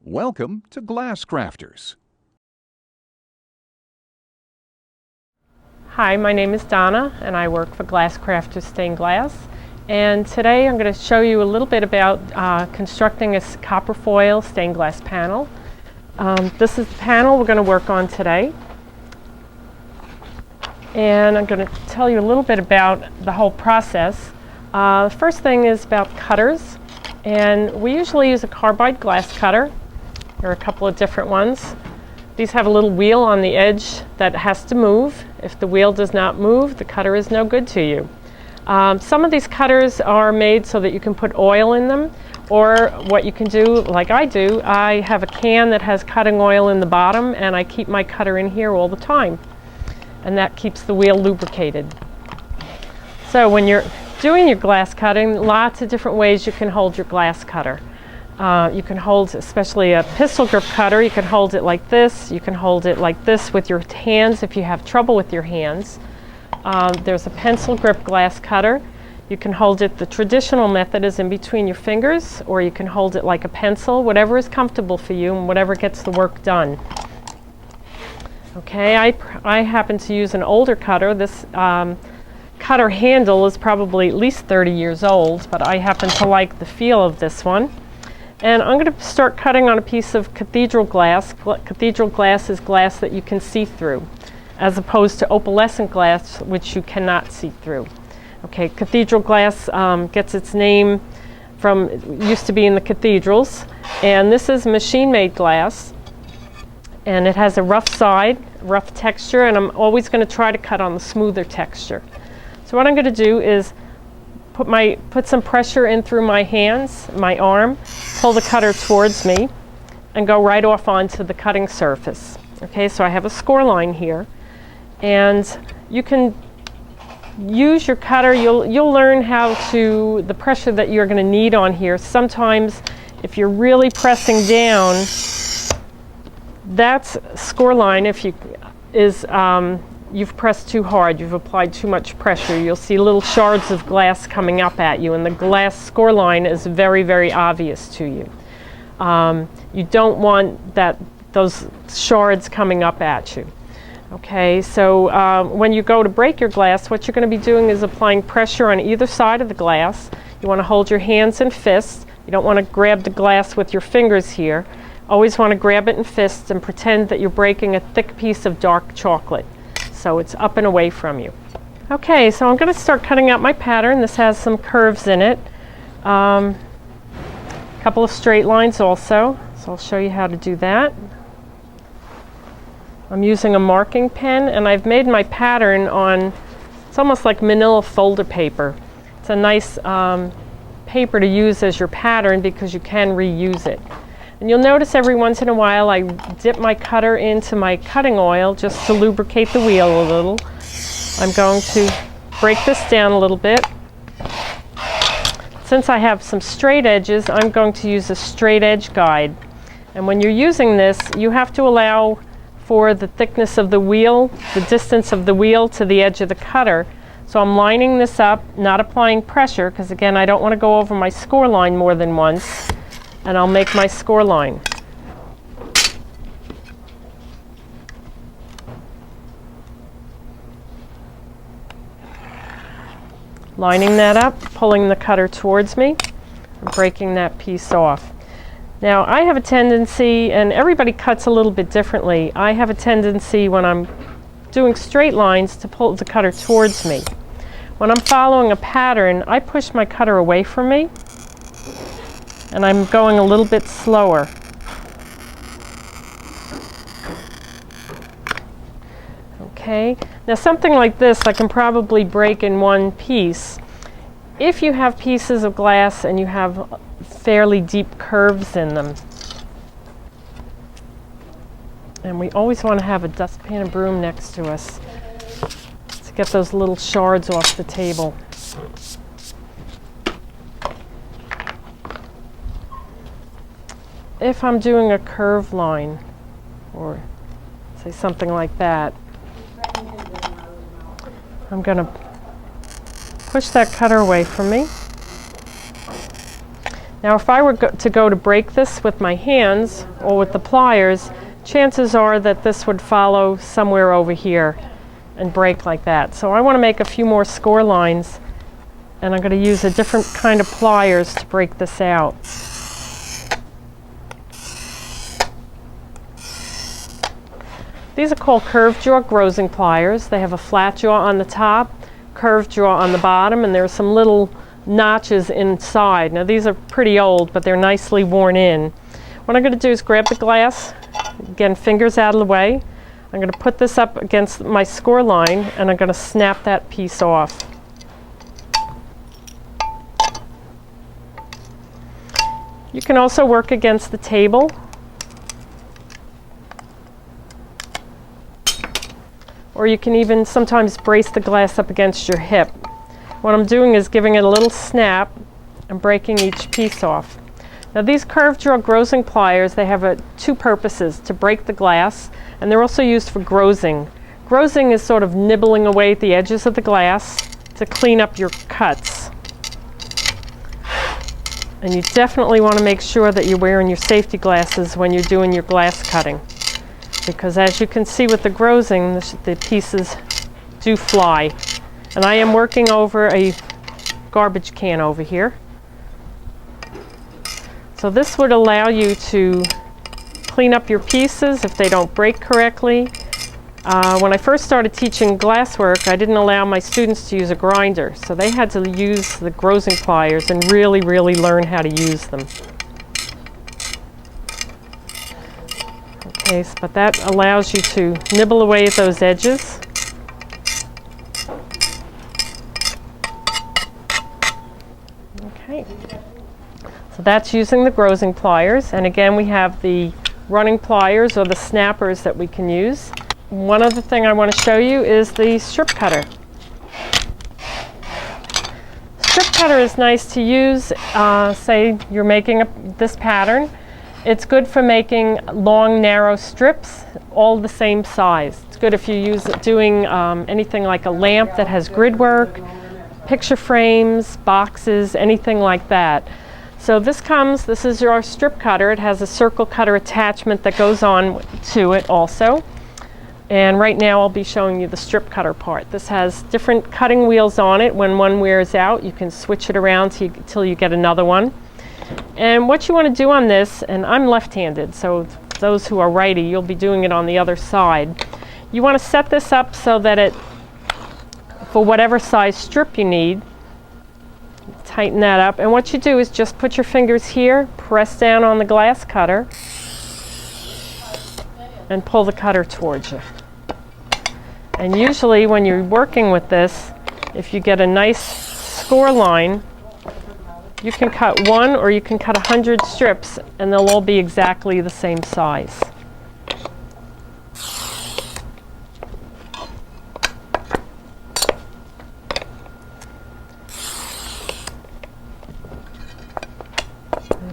Welcome to Glass Crafters. Hi, my name is Donna and I work for Glass Crafters Stained Glass. And today I'm going to show you a little bit about constructing a copper foil stained glass panel. This is the panel we're going to work on today. And I'm going to tell you a little bit about the whole process. The first thing is about cutters. And we usually use a carbide glass cutter. There are a couple of different ones. These have a little wheel on the edge that has to move. If the wheel does not move, the cutter is no good to you. Some of these cutters are made so that you can put oil in them, or what you can do, like I do, I have a can that has cutting oil in the bottom and I keep my cutter in here all the time. And that keeps the wheel lubricated. So when you're doing your glass cutting, lots of different ways you can hold your glass cutter. You can hold, especially a pistol grip cutter, you can hold it like this. You can hold it like this with your hands if you have trouble with your hands. There's a pencil grip glass cutter. You can hold it, the traditional method is in between your fingers, or you can hold it like a pencil, whatever is comfortable for you and whatever gets the work done. Okay, I happen to use an older cutter. This cutter handle is probably at least 30 years old, but I happen to like the feel of this one. And I'm going to start cutting on a piece of Cathedral glass. Cathedral glass is glass that you can see through, as opposed to opalescent glass, which you cannot see through. Okay, Cathedral glass gets its name from, used to be in the cathedrals, and this is machine-made glass. And it has a rough side, rough texture, and I'm always going to try to cut on the smoother texture. So what I'm going to do is put some pressure in through my hands, my arm, pull the cutter towards me, and go right off onto the cutting surface. Okay, so I have a score line here, and you can use your cutter. You'll learn the pressure that you're going to need on here. Sometimes, if you're really pressing down, that's score line. You've pressed too hard, you've applied too much pressure, you'll see little shards of glass coming up at you, and the glass score line is very, very obvious to you. You don't want those shards coming up at you. Okay, so when you go to break your glass, what you're going to be doing is applying pressure on either side of the glass. You want to hold your hands in fists. You don't want to grab the glass with your fingers here. Always want to grab it in fists and pretend that you're breaking a thick piece of dark chocolate, so it's up and away from you. Okay, so I'm going to start cutting out my pattern. This has some curves in it. A couple of straight lines also, so I'll show you how to do that. I'm using a marking pen, and I've made my pattern on, it's almost like manila folder paper. It's a nice paper to use as your pattern because you can reuse it. And you'll notice every once in a while I dip my cutter into my cutting oil just to lubricate the wheel a little. I'm going to break this down a little bit. Since I have some straight edges, I'm going to use a straight edge guide. And when you're using this, you have to allow for the thickness of the wheel, the distance of the wheel to the edge of the cutter. So I'm lining this up, not applying pressure, because again, I don't want to go over my score line more than once. And I'll make my score line. Lining that up, pulling the cutter towards me, and breaking that piece off. Now I have a tendency, and everybody cuts a little bit differently, I have a tendency when I'm doing straight lines to pull the cutter towards me. When I'm following a pattern, I push my cutter away from me, and I'm going a little bit slower. Okay, now something like this I can probably break in one piece. If you have pieces of glass and you have fairly deep curves in them, and we always want to have a dustpan and broom next to us to get those little shards off the table. If I'm doing a curve line, or say something like that, I'm going to push that cutter away from me. Now if I were to break this with my hands or with the pliers, chances are that this would follow somewhere over here and break like that. So I want to make a few more score lines, and I'm going to use a different kind of pliers to break this out. These are called curved jaw grosing pliers. They have a flat jaw on the top, curved jaw on the bottom, and there are some little notches inside. Now these are pretty old, but they're nicely worn in. What I'm going to do is grab the glass, again fingers out of the way. I'm going to put this up against my score line, and I'm going to snap that piece off. You can also work against the table, or you can even sometimes brace the glass up against your hip. What I'm doing is giving it a little snap and breaking each piece off. Now these curved jaw grosing pliers, they have two purposes: to break the glass, and they're also used for grosing. Grosing is sort of nibbling away at the edges of the glass to clean up your cuts. And you definitely want to make sure that you're wearing your safety glasses when you're doing your glass cutting, because as you can see with the grosing, the pieces do fly. And I am working over a garbage can over here. So this would allow you to clean up your pieces if they don't break correctly. When I first started teaching glasswork, I didn't allow my students to use a grinder, so they had to use the grosing pliers and really learn how to use them. Okay, but that allows you to nibble away at those edges. Okay, so that's using the grosing pliers, and again we have the running pliers or the snappers that we can use. One other thing I want to show you is the strip cutter. Strip cutter is nice to use, say you're making this pattern. It's good for making long, narrow strips, all the same size. It's good if you're doing anything like a lamp that has grid work, picture frames, boxes, anything like that. So this is your strip cutter. It has a circle cutter attachment that goes on to it also. And right now I'll be showing you the strip cutter part. This has different cutting wheels on it. When one wears out, you can switch it around till you get another one. And what you want to do on this, and I'm left-handed, so those who are righty, you'll be doing it on the other side. You want to set this up so that for whatever size strip you need, tighten that up. And what you do is just put your fingers here, press down on the glass cutter, and pull the cutter towards you. And usually when you're working with this, if you get a nice score line, you can cut 1 or you can cut 100 strips, and they'll all be exactly the same size.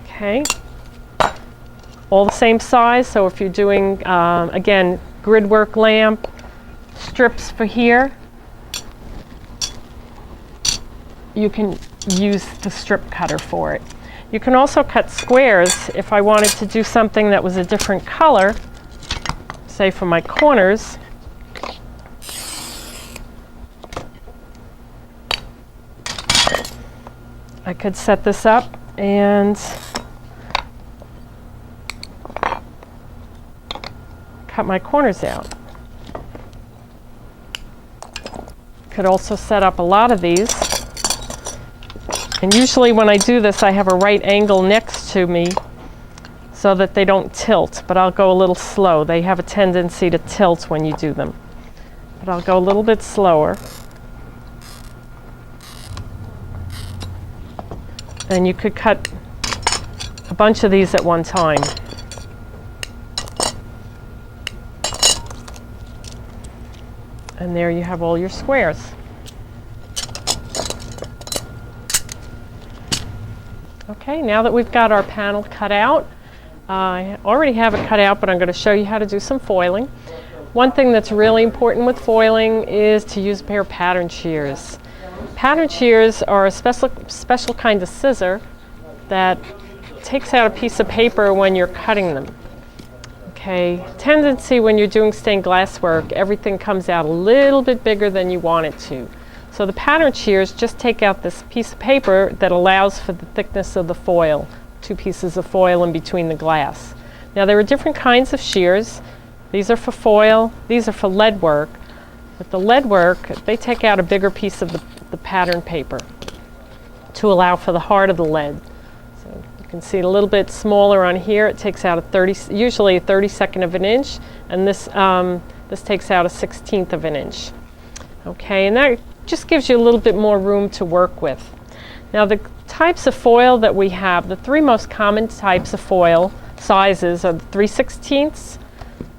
Okay, all the same size. So if you're doing, again, grid work lamp, strips for here, you can use the strip cutter for it. You can also cut squares. If I wanted to do something that was a different color, say for my corners, I could set this up and cut my corners out. Could also set up a lot of these. And usually when I do this, I have a right angle next to me so that they don't tilt, but I'll go a little slow. They have a tendency to tilt when you do them. But I'll go a little bit slower. And you could cut a bunch of these at one time. And there you have all your squares. Okay, now that we've got our panel cut out, I already have it cut out, but I'm going to show you how to do some foiling. One thing that's really important with foiling is to use a pair of pattern shears. Pattern shears are a special kind of scissor that takes out a piece of paper when you're cutting them. Okay, tendency when you're doing stained glass work, everything comes out a little bit bigger than you want it to. So the pattern shears just take out this piece of paper that allows for the thickness of the foil, 2 pieces of foil in between the glass. Now there are different kinds of shears. These are for foil, these are for lead work. With the lead work, they take out a bigger piece of the pattern paper to allow for the heart of the lead. So you can see it a little bit smaller on here. It takes out usually a 32nd of an inch, and this takes out a 1/16 of an inch. Okay, and that just gives you a little bit more room to work with. Now the types of foil that we have, the 3 most common types of foil sizes are the 3/16,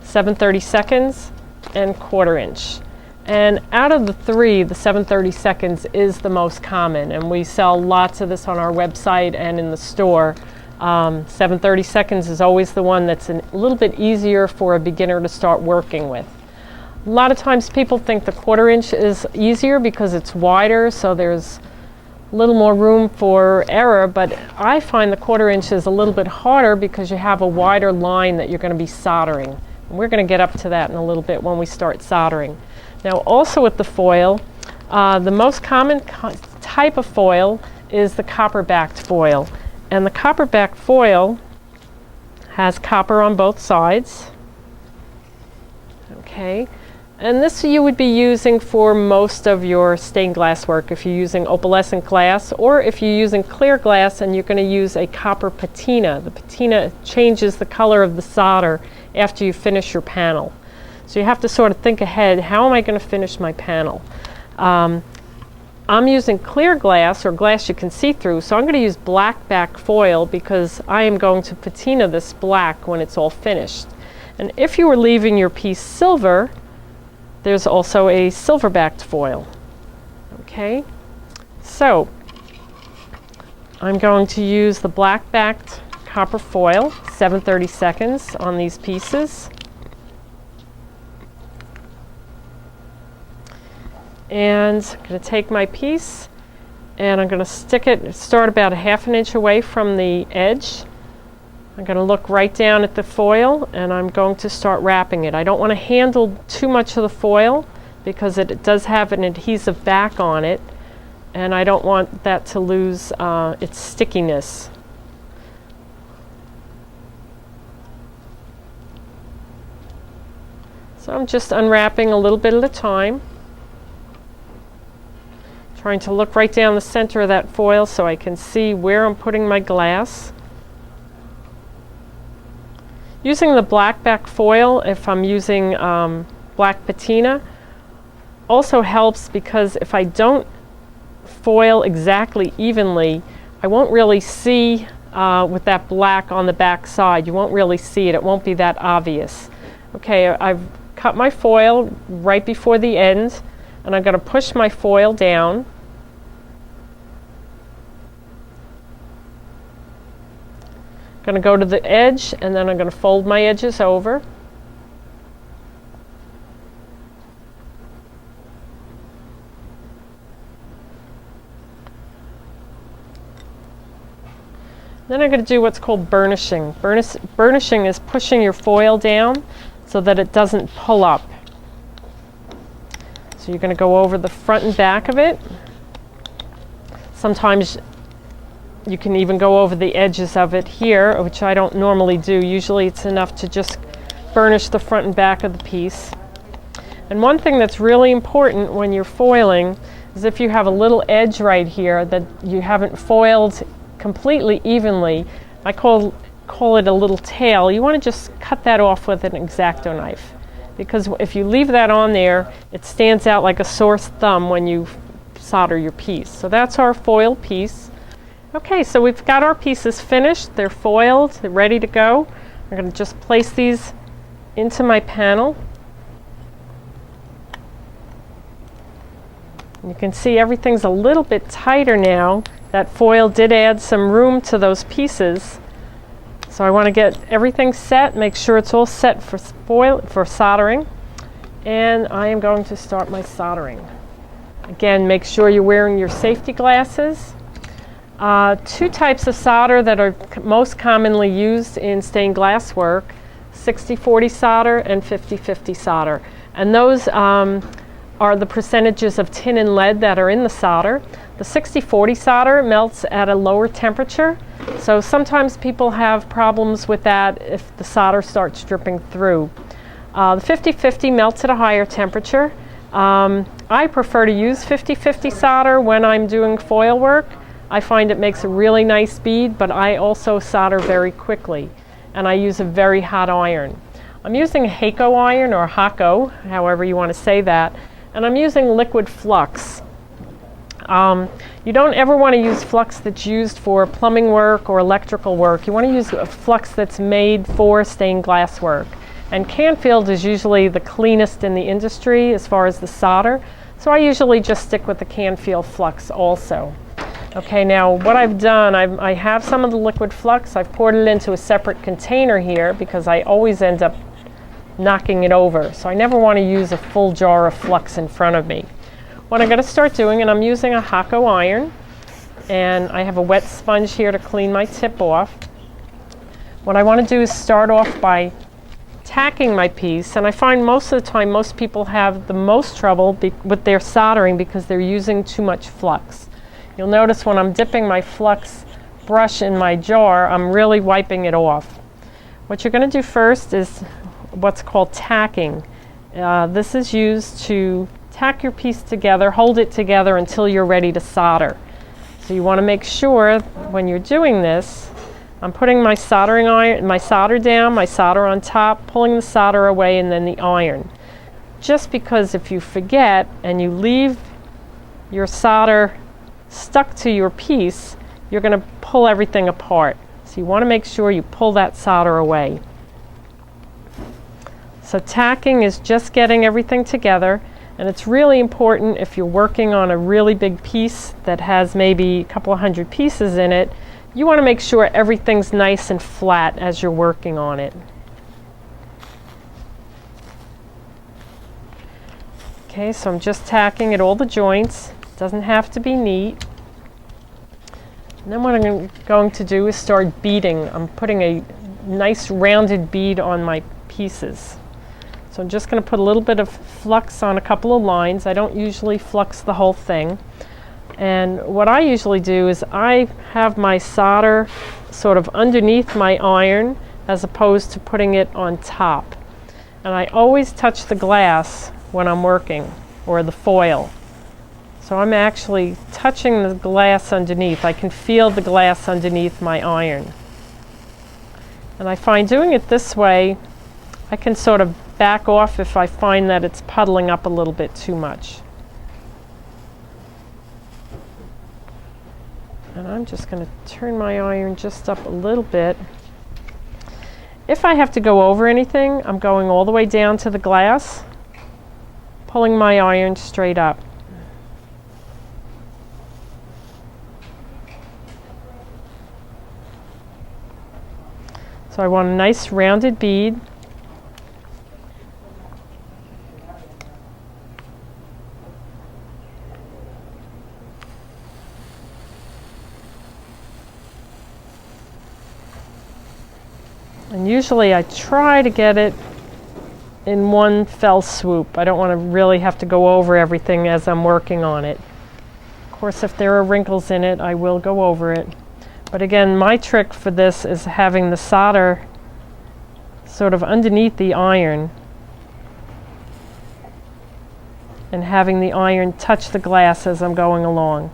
7/32, and 1/4 inch. And out of the 3, the 7/32 is the most common, and we sell lots of this on our website and in the store. 7/32 is always the one that's a little bit easier for a beginner to start working with. A lot of times people think the 1/4 inch is easier because it's wider, so there's a little more room for error, but I find the 1/4 inch is a little bit harder because you have a wider line that you're going to be soldering. And we're going to get up to that in a little bit when we start soldering. Now also with the foil, the most common type of foil is the copperbacked foil. And the copperbacked foil has copper on both sides. Okay, and this you would be using for most of your stained glass work if you're using opalescent glass, or if you're using clear glass and you're going to use a copper patina. The patina changes the color of the solder after you finish your panel. So you have to sort of think ahead, how am I going to finish my panel? I'm using clear glass, or glass you can see through, so I'm going to use black back foil because I am going to patina this black when it's all finished. And if you were leaving your piece silver, there's also a silver backed foil. Okay, so I'm going to use the black backed copper foil, 7/32 on these pieces. And I'm going to take my piece and I'm going to stick it, start about a ½ an inch away from the edge. I'm going to look right down at the foil and I'm going to start wrapping it. I don't want to handle too much of the foil because it does have an adhesive back on it, and I don't want that to lose its stickiness. So I'm just unwrapping a little bit at a time, trying to look right down the center of that foil so I can see where I'm putting my glass. Using the black back foil, if I'm using black patina, also helps because if I don't foil exactly evenly, I won't really see with that black on the back side. You won't really see it. It won't be that obvious. Okay, I've cut my foil right before the end, and I'm going to push my foil down. I'm going to go to the edge, and then I'm going to fold my edges over. Then I'm going to do what's called burnishing. Burnishing is pushing your foil down so that it doesn't pull up. So you're going to go over the front and back of it. Sometimes you can even go over the edges of it here, which I don't normally do. Usually it's enough to just burnish the front and back of the piece. And one thing that's really important when you're foiling is if you have a little edge right here that you haven't foiled completely evenly, I call it a little tail. You want to just cut that off with an X-Acto knife, because if you leave that on there, it stands out like a sore thumb when you solder your piece. So that's our foil piece. Okay, so we've got our pieces finished. They're foiled, they're ready to go. I'm going to just place these into my panel. You can see everything's a little bit tighter now. That foil did add some room to those pieces. So I want to get everything set, make sure it's all set for soldering. And I am going to start my soldering. Again, make sure you're wearing your safety glasses. Two types of solder that are most commonly used in stained glass work: 60-40 solder and 50-50 solder. And those are the percentages of tin and lead that are in the solder. The 60-40 solder melts at a lower temperature, so sometimes people have problems with that if the solder starts dripping through. The 50-50 melts at a higher temperature. I prefer to use 50-50 solder when I'm doing foil work. I find it makes a really nice bead, but I also solder very quickly, and I use a very hot iron. I'm using a Hakko iron, or Hakko, however you want to say that, and I'm using liquid flux. You don't ever want to use flux that's used for plumbing work or electrical work. You want to use a flux that's made for stained glass work. And Canfield is usually the cleanest in the industry as far as the solder, so I usually just stick with the Canfield flux also. Okay, now what I've done, I have some of the liquid flux. I've poured it into a separate container here because I always end up knocking it over. So I never want to use a full jar of flux in front of me. What I'm going to start doing, and I'm using a Hakko iron, and I have a wet sponge here to clean my tip off. What I want to do is start off by tacking my piece, and I find most of the time most people have the most trouble with their soldering because they're using too much flux. You'll notice when I'm dipping my flux brush in my jar, I'm really wiping it off. What you're going to do first is what's called tacking. This is used to tack your piece together, hold it together until you're ready to solder. So you want to make sure when you're doing this, I'm putting my soldering iron, my solder down, my solder on top, pulling the solder away, and then the iron. Just because if you forget and you leave your solder stuck to your piece, you're going to pull everything apart. So you want to make sure you pull that solder away. So tacking is just getting everything together, and it's really important if you're working on a really big piece that has maybe a couple of hundred pieces in it. You want to make sure everything's nice and flat as you're working on it. Okay, so I'm just tacking at all the joints. Doesn't have to be neat. And then what I'm going to do is start beading. I'm putting a nice rounded bead on my pieces. So I'm just going to put a little bit of flux on a couple of lines. I don't usually flux the whole thing. And what I usually do is I have my solder sort of underneath my iron as opposed to putting it on top. And I always touch the glass when I'm working, or the foil. So I'm actually touching the glass underneath. I can feel the glass underneath my iron. And I find doing it this way, I can sort of back off if I find that it's puddling up a little bit too much. And I'm just going to turn my iron just up a little bit. If I have to go over anything, I'm going all the way down to the glass, pulling my iron straight up. So I want a nice rounded bead. And usually I try to get it in one fell swoop. I don't want to really have to go over everything as I'm working on it. Of course, if there are wrinkles in it, I will go over it. But again, my trick for this is having the solder sort of underneath the iron and having the iron touch the glass as I'm going along.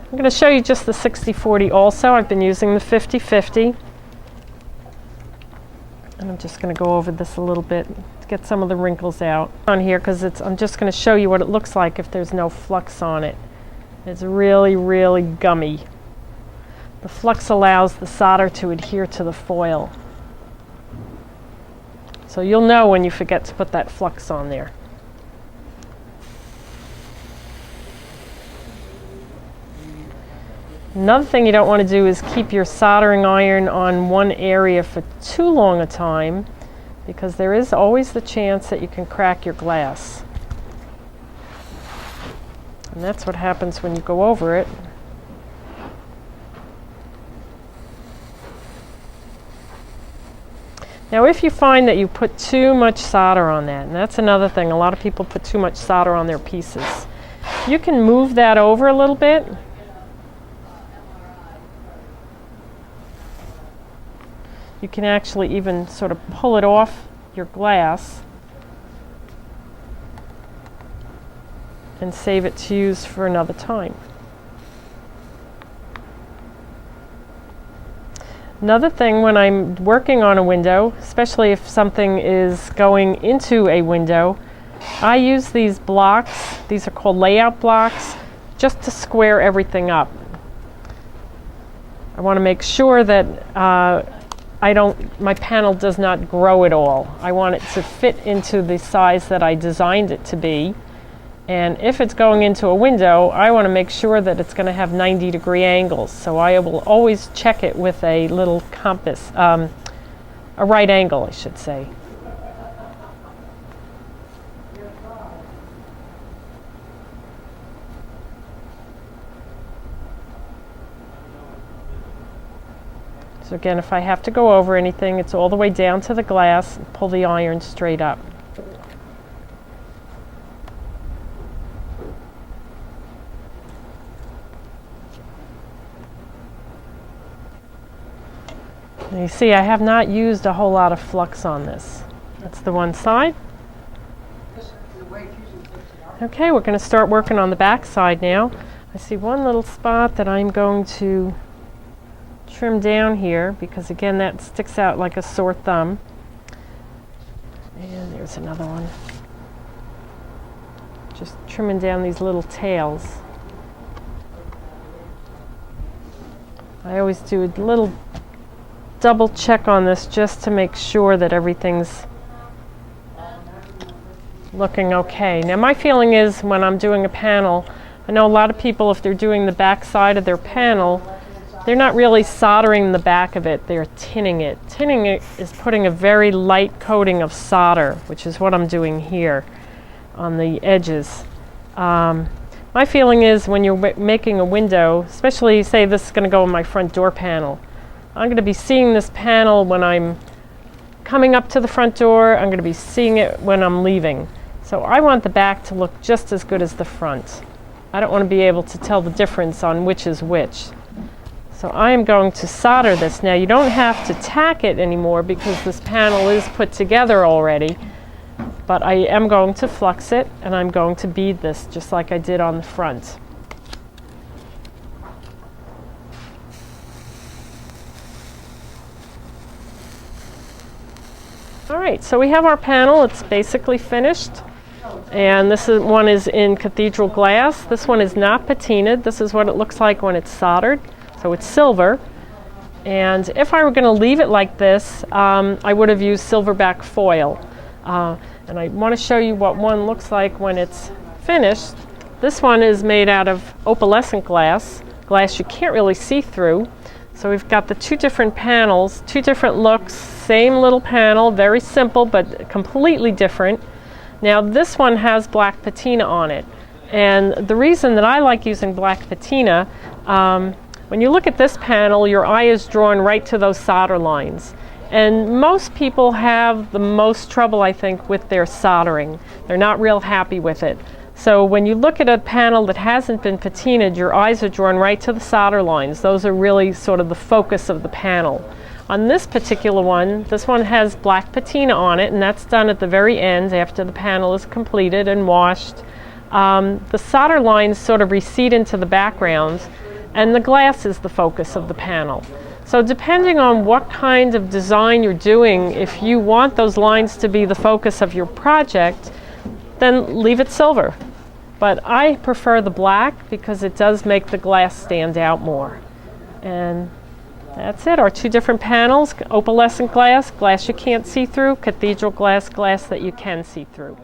I'm going to show you just the 60-40 also. I've been using the 50-50. And I'm just going to go over this a little bit to get some of the wrinkles out on here, because I'm just going to show you what it looks like if there's no flux on it. It's really, really gummy. The flux allows the solder to adhere to the foil. So you'll know when you forget to put that flux on there. Another thing you don't want to do is keep your soldering iron on one area for too long a time, because there is always the chance that you can crack your glass. And that's what happens when you go over it. Now if you find that you put too much solder on that, and that's another thing, a lot of people put too much solder on their pieces. You can move that over a little bit. You can actually even sort of pull it off your glass and save it to use for another time. Another thing, when I'm working on a window, especially if something is going into a window, I use these blocks, these are called layout blocks, just to square everything up. I want to make sure that my panel does not grow at all. I want it to fit into the size that I designed it to be. And if it's going into a window, I want to make sure that it's going to have 90-degree angles. So I will always check it with a little compass, a right angle, I should say. So again, if I have to go over anything, it's all the way down to the glass and pull the iron straight up. And you see, I have not used a whole lot of flux on this. That's the one side. Okay, we're going to start working on the back side now. I see one little spot that I'm going to trim down here, because again that sticks out like a sore thumb. And there's another one. Just trimming down these little tails. I always do a little double check on this just to make sure that everything's looking okay. Now my feeling is, when I'm doing a panel, I know a lot of people, if they're doing the back side of their panel, they're not really soldering the back of it, they're tinning it. Tinning it is putting a very light coating of solder, which is what I'm doing here on the edges. My feeling is, when you're making a window, especially say this is going to go in my front door panel, I'm going to be seeing this panel when I'm coming up to the front door, I'm going to be seeing it when I'm leaving. So I want the back to look just as good as the front. I don't want to be able to tell the difference on which is which. So I am going to solder this. Now you don't have to tack it anymore because this panel is put together already, but I am going to flux it, and I'm going to bead this just like I did on the front. Alright, so we have our panel. It's basically finished. And this one is in Cathedral glass. This one is not patinaed. This is what it looks like when it's soldered. So it's silver. And if I were going to leave it like this, I would have used silverback foil. And I want to show you what one looks like when it's finished. This one is made out of opalescent glass you can't really see through. So we've got the two different panels, two different looks, same little panel, very simple but completely different. Now this one has black patina on it. And the reason that I like using black patina, when you look at this panel, your eye is drawn right to those solder lines. And most people have the most trouble, I think, with their soldering. They're not real happy with it. So when you look at a panel that hasn't been patinaed, your eyes are drawn right to the solder lines. Those are really sort of the focus of the panel. On this particular one, this one has black patina on it, and that's done at the very end after the panel is completed and washed. The solder lines sort of recede into the background, and the glass is the focus of the panel. So depending on what kind of design you're doing, if you want those lines to be the focus of your project, then leave it silver. But I prefer the black because it does make the glass stand out more. And that's it, our two different panels: opalescent glass, glass you can't see through; Cathedral glass, glass that you can see through.